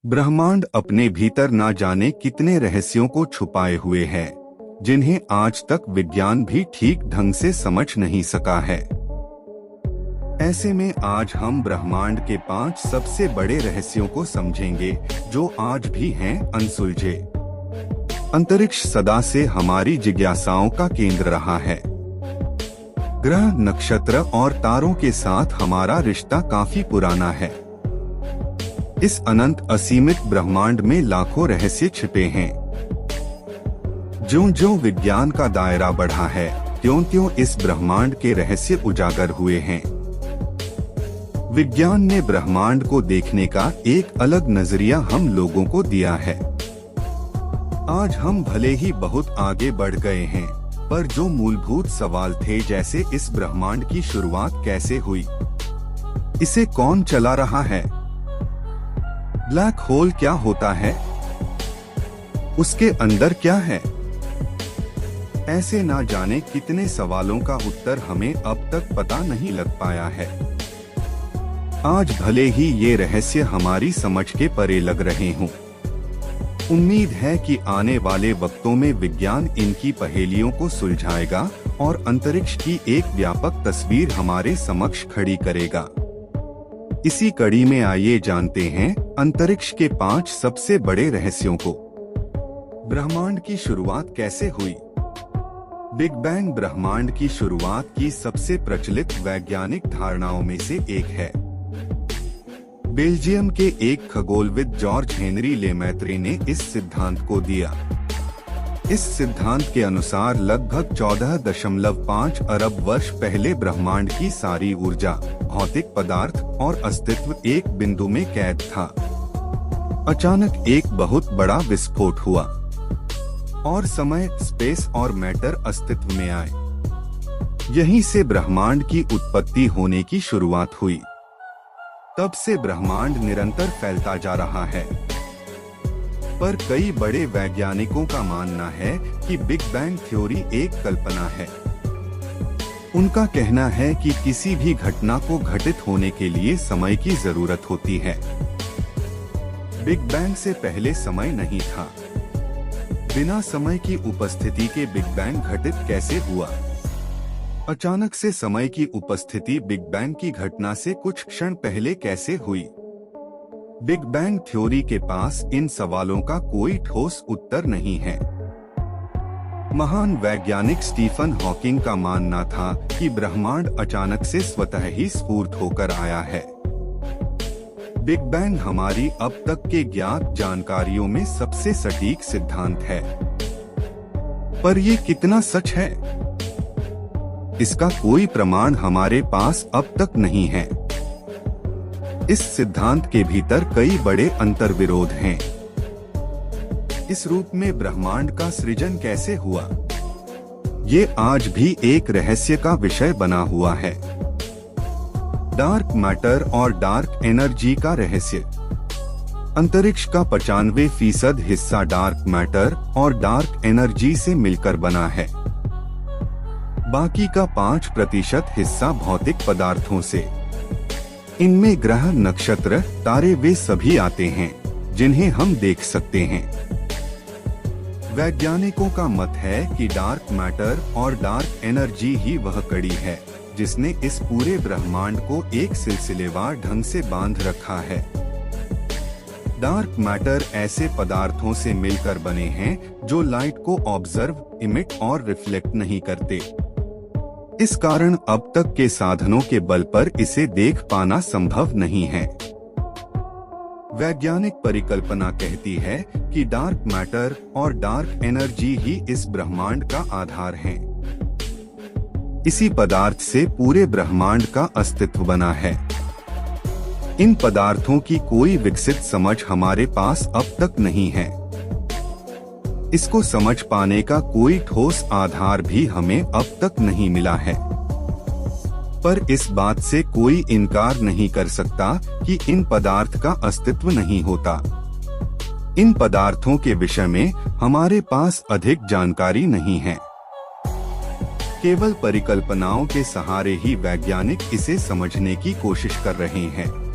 ब्रह्मांड अपने भीतर ना जाने कितने रहस्यों को छुपाए हुए है, जिन्हें आज तक विज्ञान भी ठीक ढंग से समझ नहीं सका है। ऐसे में आज हम ब्रह्मांड के 5 सबसे बड़े रहस्यों को समझेंगे, जो आज भी हैं अनसुलझे। अंतरिक्ष सदा से हमारी जिज्ञासाओं का केंद्र रहा है। ग्रह, नक्षत्र और तारों के साथ हमारा रिश्ता काफी पुराना है। इस अनंत असीमित ब्रह्मांड में लाखों रहस्य छिपे हैं। ज्यों-ज्यों विज्ञान का दायरा बढ़ा है, त्यों-त्यों इस ब्रह्मांड के रहस्य उजागर हुए हैं। विज्ञान ने ब्रह्मांड को देखने का एक अलग नजरिया हम लोगों को दिया है। आज हम भले ही बहुत आगे बढ़ गए हैं, पर जो मूलभूत सवाल थे, जैसे इस ब्रह्मांड की शुरुआत कैसे हुई, इसे कौन चला रहा है, ब्लैक होल क्या होता है, उसके अंदर क्या है, ऐसे ना जाने कितने सवालों का उत्तर हमें अब तक पता नहीं लग पाया है। आज भले ही ये रहस्य हमारी समझ के परे लग रहे हों, उम्मीद है कि आने वाले वक्तों में विज्ञान इनकी पहेलियों को सुलझाएगा और अंतरिक्ष की एक व्यापक तस्वीर हमारे समक्ष खड़ी करेगा। इसी कड़ी में आइए जानते हैं अंतरिक्ष के 5 सबसे बड़े रहस्यों को। ब्रह्मांड की शुरुआत कैसे हुई? बिग बैंग ब्रह्मांड की शुरुआत की सबसे प्रचलित वैज्ञानिक धारणाओं में से एक है। बेल्जियम के एक खगोलविद जॉर्ज हेनरी लेमैत्रे ने इस सिद्धांत को दिया। इस सिद्धांत के अनुसार लगभग 14.5 अरब वर्ष पहले ब्रह्मांड की सारी ऊर्जा, भौतिक पदार्थ और अस्तित्व एक बिंदु में कैद था। अचानक एक बहुत बड़ा विस्फोट हुआ और समय, स्पेस और मैटर अस्तित्व में आए। यहीं से ब्रह्मांड की उत्पत्ति होने की शुरुआत हुई। तब से ब्रह्मांड निरंतर फैलता जा रहा है। पर कई बड़े वैज्ञानिकों का मानना है कि बिग बैंग थ्योरी एक कल्पना है। उनका कहना है कि किसी भी घटना को घटित होने के लिए समय की जरूरत होती है। बिग बैंग से पहले समय नहीं था। बिना समय की उपस्थिति के बिग बैंग घटित कैसे हुआ? अचानक से समय की उपस्थिति बिग बैंग की घटना से कुछ क्षण पहले कैसे हुई? बिग बैंग थ्योरी के पास इन सवालों का कोई ठोस उत्तर नहीं है। महान वैज्ञानिक स्टीफन हॉकिंग का मानना था कि ब्रह्मांड अचानक से स्वतः ही स्फूर्त होकर आया है। बिग बैंग हमारी अब तक के ज्ञात जानकारियों में सबसे सटीक सिद्धांत है। पर ये कितना सच है, इसका कोई प्रमाण हमारे पास अब तक नहीं है। इस सिद्धांत के भीतर कई बड़े अंतर्विरोध हैं। इस रूप में ब्रह्मांड का सृजन कैसे हुआ, ये आज भी एक रहस्य का विषय बना हुआ है। डार्क मैटर और डार्क एनर्जी का रहस्य। अंतरिक्ष का 95% हिस्सा डार्क मैटर और डार्क एनर्जी से मिलकर बना है। बाकी का 5% हिस्सा भौतिक पदार्थों से। इनमें ग्रह, नक्षत्र, तारे वे सभी आते हैं जिन्हें हम देख सकते हैं। वैज्ञानिकों का मत है कि डार्क मैटर और डार्क एनर्जी ही वह कड़ी है जिसने इस पूरे ब्रह्मांड को एक सिलसिलेवार ढंग से बांध रखा है। डार्क मैटर ऐसे पदार्थों से मिलकर बने हैं जो लाइट को ऑब्जर्व, इमिट और रिफ्लेक्ट नहीं करते। इस कारण अब तक के साधनों के बल पर इसे देख पाना संभव नहीं है। वैज्ञानिक परिकल्पना कहती है कि डार्क मैटर और डार्क एनर्जी ही इस ब्रह्मांड का आधार हैं। इसी पदार्थ से पूरे ब्रह्मांड का अस्तित्व बना है। इन पदार्थों की कोई विकसित समझ हमारे पास अब तक नहीं है। इसको समझ पाने का कोई ठोस आधार भी हमें अब तक नहीं मिला है। पर इस बात से कोई इनकार नहीं कर सकता कि इन पदार्थ का अस्तित्व नहीं होता। इन पदार्थों के विषय में हमारे पास अधिक जानकारी नहीं है। केवल परिकल्पनाओं के सहारे ही वैज्ञानिक इसे समझने की कोशिश कर रहे हैं।